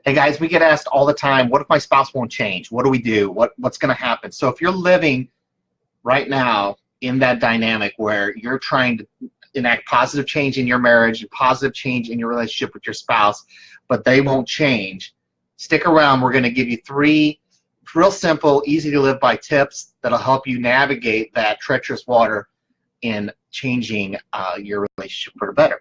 Hey guys, we get asked all the time, what if my spouse won't change? What do we do? What's going to happen? So if you're living right now in that dynamic where you're trying to enact positive change in your marriage and positive change in your relationship with your spouse, but they won't change, stick around. We're going to give you 3 real simple, easy to live by tips that'll help you navigate that treacherous water in changing your relationship for the better.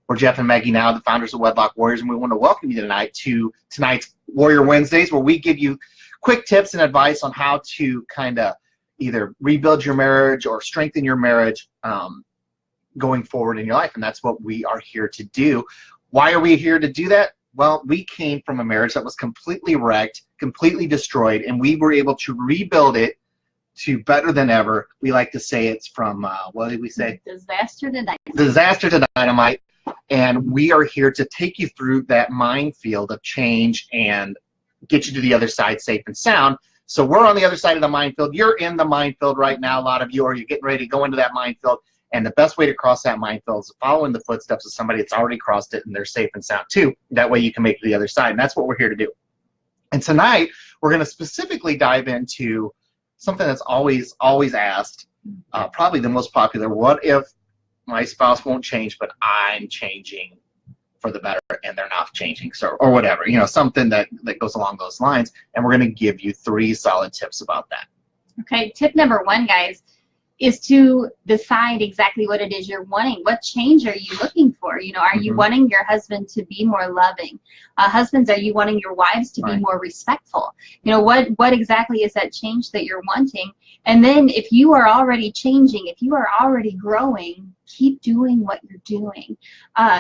We're Jeff and Maggie now, the founders of Wedlock Warriors, and we want to welcome you tonight to tonight's Warrior Wednesdays, where we give you quick tips and advice on how to kind of either rebuild your marriage or strengthen your marriage going forward in your life, and that's what we are here to do. Why are we here to do that? Well, we came from a marriage that was completely wrecked, completely destroyed, and we were able to rebuild it to better than ever. We like to say it's from, what did we say? Disaster to dynamite. Disaster to dynamite. And we are here to take you through that minefield of change and get you to the other side safe and sound. So we're on the other side of the minefield. You're in the minefield right now, a lot of you, or you're getting ready to go into that minefield. And the best way to cross that minefield is following the footsteps of somebody that's already crossed it and they're safe and sound too. That way you can make it to the other side. And that's what we're here to do. And tonight we're going to specifically dive into something that's always asked, probably the most popular. What if my spouse won't change, but I'm changing for the better and they're not changing, so, or whatever, you know, something that goes along those lines. And we're going to give you 3 solid tips about that. Okay, tip number 1, guys, is to decide exactly what it is you're wanting. What change are you looking for? You know, are you wanting your husband to be more loving? Husbands, are you wanting your wives to be more respectful? You know, what exactly is that change that you're wanting? And then if you are already changing, if you are already growing, keep doing what you're doing.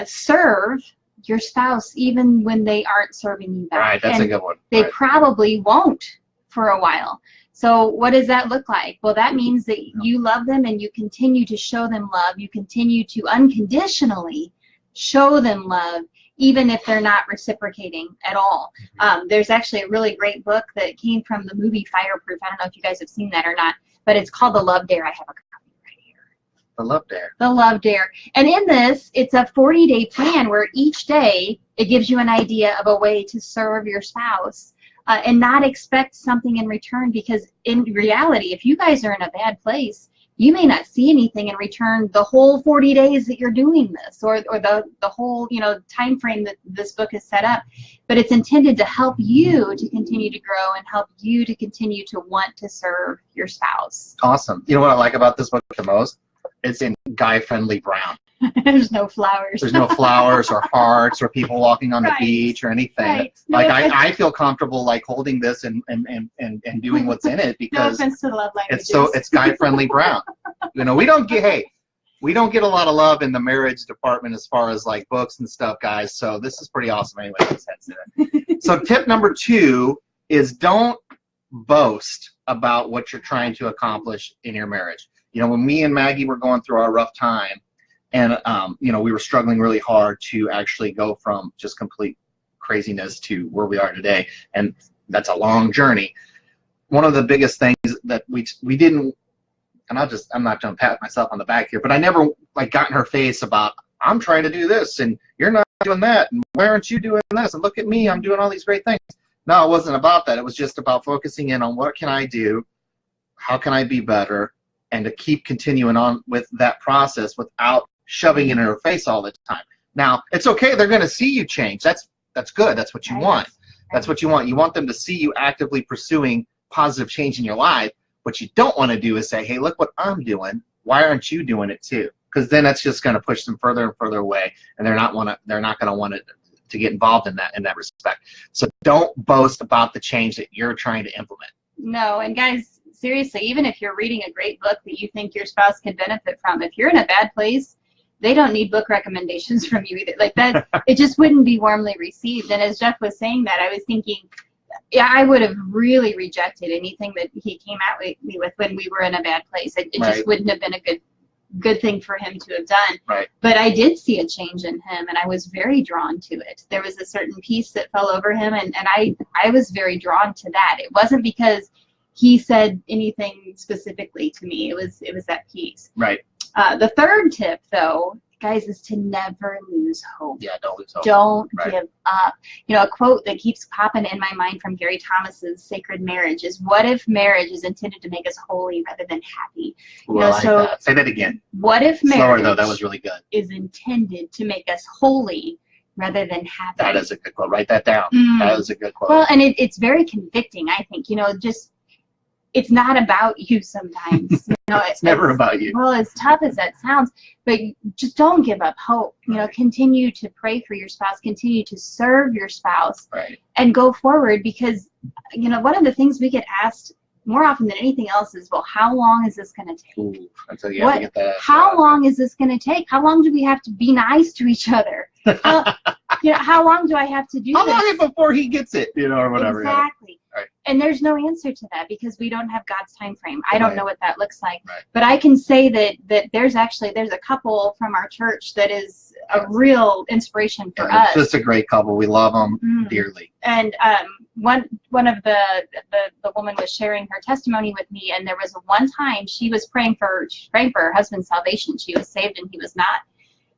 Serve your spouse even when they aren't serving you back. Right, that's a good one. They probably won't for a while. So what does that look like? Well, that means that you love them and you continue to show them love. You continue to unconditionally show them love, even if they're not reciprocating at all. There's actually a really great book that came from the movie Fireproof. I don't know if you guys have seen that or not, but it's called The Love Dare. I have a copy right here. The Love Dare. The Love Dare. And in this, it's a 40-day plan where each day it gives you an idea of a way to serve your spouse. And not expect something in return, because in reality, if you guys are in a bad place, you may not see anything in return the whole 40 days that you're doing this, or the whole, you know, time frame that this book is set up. But it's intended to help you to continue to grow and help you to continue to want to serve your spouse. Awesome. You know what I like about this book the most? It's in guy-friendly brown. There's no flowers. There's no flowers or hearts or people walking on the beach or anything. Right. Like I feel comfortable like holding this and doing what's in it because no offense to the love languages. it's guy-friendly brown. You know, we don't get a lot of love in the marriage department as far as like books and stuff, guys. So this is pretty awesome anyway. That's it. So tip number 2 is don't boast about what you're trying to accomplish in your marriage. You know, when me and Maggie were going through our rough time, and, you know, we were struggling really hard to actually go from just complete craziness to where we are today. And that's a long journey. One of the biggest things that we didn't, and I'm not going to pat myself on the back here, but I never like got in her face about, I'm trying to do this and you're not doing that. And why aren't you doing this? And look at me, I'm doing all these great things. No, it wasn't about that. It was just about focusing in on what can I do? How can I be better? And to keep continuing on with that process without shoving it in her face all the time. Now, it's okay. They're going to see you change. That's good. That's what you want. That's what you want. You want them to see you actively pursuing positive change in your life. What you don't want to do is say, hey, look what I'm doing. Why aren't you doing it too? Because then that's just going to push them further and further away, and they're not going to want to get involved in that respect. So don't boast about the change that you're trying to implement. No, and guys, seriously, even if you're reading a great book that you think your spouse could benefit from, if you're in a bad place, they don't need book recommendations from you either. Like that, it just wouldn't be warmly received. And as Jeff was saying that, I was thinking, yeah, I would have really rejected anything that he came at me with when we were in a bad place. It just wouldn't have been a good thing for him to have done. Right. But I did see a change in him, and I was very drawn to it. There was a certain peace that fell over him, and I was very drawn to that. It wasn't because he said anything specifically to me. It was that peace. Right. The third tip, though, guys, is to never lose hope. Yeah, don't lose hope. Don't Right. give up. You know, a quote that keeps popping in my mind from Gary Thomas's Sacred Marriage is, what if marriage is intended to make us holy rather than happy? Ooh, I like that. Say that again. What if Slower, marriage though. That was really good. is intended to make us holy rather than happy? That is a good quote. Write that down. That is a good quote. Well, and it's very convicting, I think. You know, just, it's not about you sometimes. You know, it's never about you. Well, as tough as that sounds, but just don't give up hope. You know, continue to pray for your spouse, continue to serve your spouse, right, and go forward, because, you know, one of the things we get asked more often than anything else is, well, how long is this going to take? Ooh, so you have to get that. How long is this going to take? How long do we have to be nice to each other? You know, how long do I have to do How this? long is before he gets it, you know, or whatever. Exactly. Right. And there's no answer to that because we don't have God's time frame. I don't know what that looks like. Right. But I can say that there's a couple from our church that is a real inspiration for us. It's just a great couple. We love them dearly. And one of the woman was sharing her testimony with me, and there was one time she was praying for her husband's salvation. She was saved and he was not.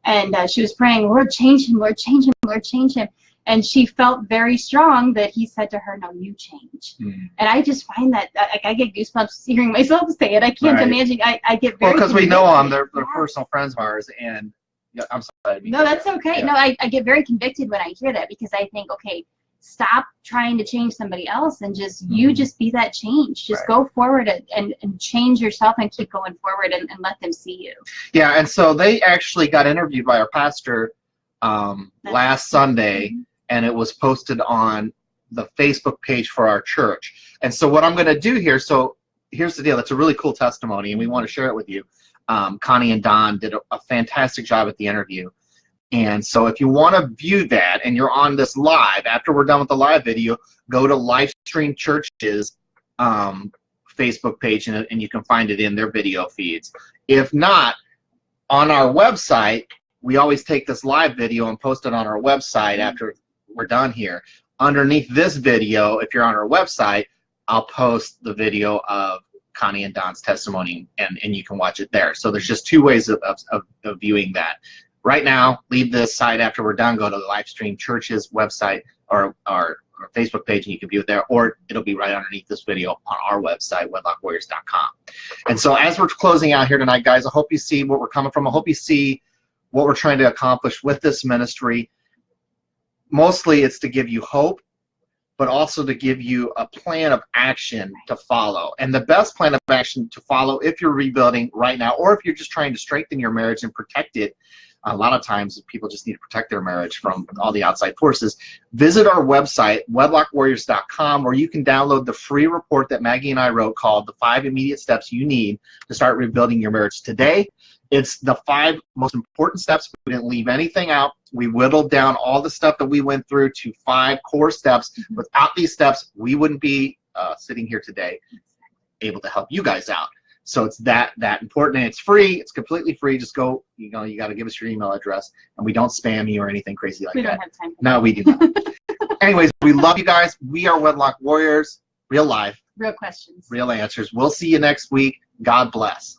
And she was praying, Lord, change him, Lord, change him, Lord, change him. And she felt very strong that he said to her, no, you change. And I just find that, I get goosebumps hearing myself say it. I can't imagine. I get very because we know them. They're personal friends of ours. And I'm sorry. No, that's okay. Yeah. No, I get very convicted when I hear that, because I think, okay, stop trying to change somebody else and just you just be that change. Just go forward and change yourself and keep going forward and let them see you. Yeah, and so they actually got interviewed by our pastor last Sunday, and it was posted on the Facebook page for our church. And so what I'm going to do here, so here's the deal. It's a really cool testimony, and we want to share it with you. Connie and Don did a fantastic job at the interview. And so if you want to view that and you're on this live, after we're done with the live video, go to Livestream Church's Facebook page, and you can find it in their video feeds. If not, on our website, we always take this live video and post it on our website after we're done here. Underneath this video, if you're on our website, I'll post the video of Connie and Don's testimony, and you can watch it there. So there's just two ways of viewing that. Right now, leave this site after we're done, go to the Livestream Church's website or our Facebook page, and you can view it there, or it'll be right underneath this video on our website, wedlockwarriors.com. And so as we're closing out here tonight, guys, I hope you see where we're coming from. I hope you see what we're trying to accomplish with this ministry. Mostly it's to give you hope, but also to give you a plan of action to follow. And the best plan of action to follow if you're rebuilding right now, or if you're just trying to strengthen your marriage and protect it. A lot of times people just need to protect their marriage from all the outside forces. Visit our website, wedlockwarriors.com, where you can download the free report that Maggie and I wrote called The 5 Immediate Steps You Need to Start Rebuilding Your Marriage Today. It's the 5 most important steps. We didn't leave anything out. We whittled down all the stuff that we went through to 5 core steps. Without these steps, we wouldn't be sitting here today able to help you guys out. So it's that important, and it's free. It's completely free. Just go, you got to give us your email address, and we don't spam you or anything crazy like that. We don't have time for that. No, we do not. Anyways, we love you guys. We are Wedlock Warriors. Real life. Real questions. Real answers. We'll see you next week. God bless.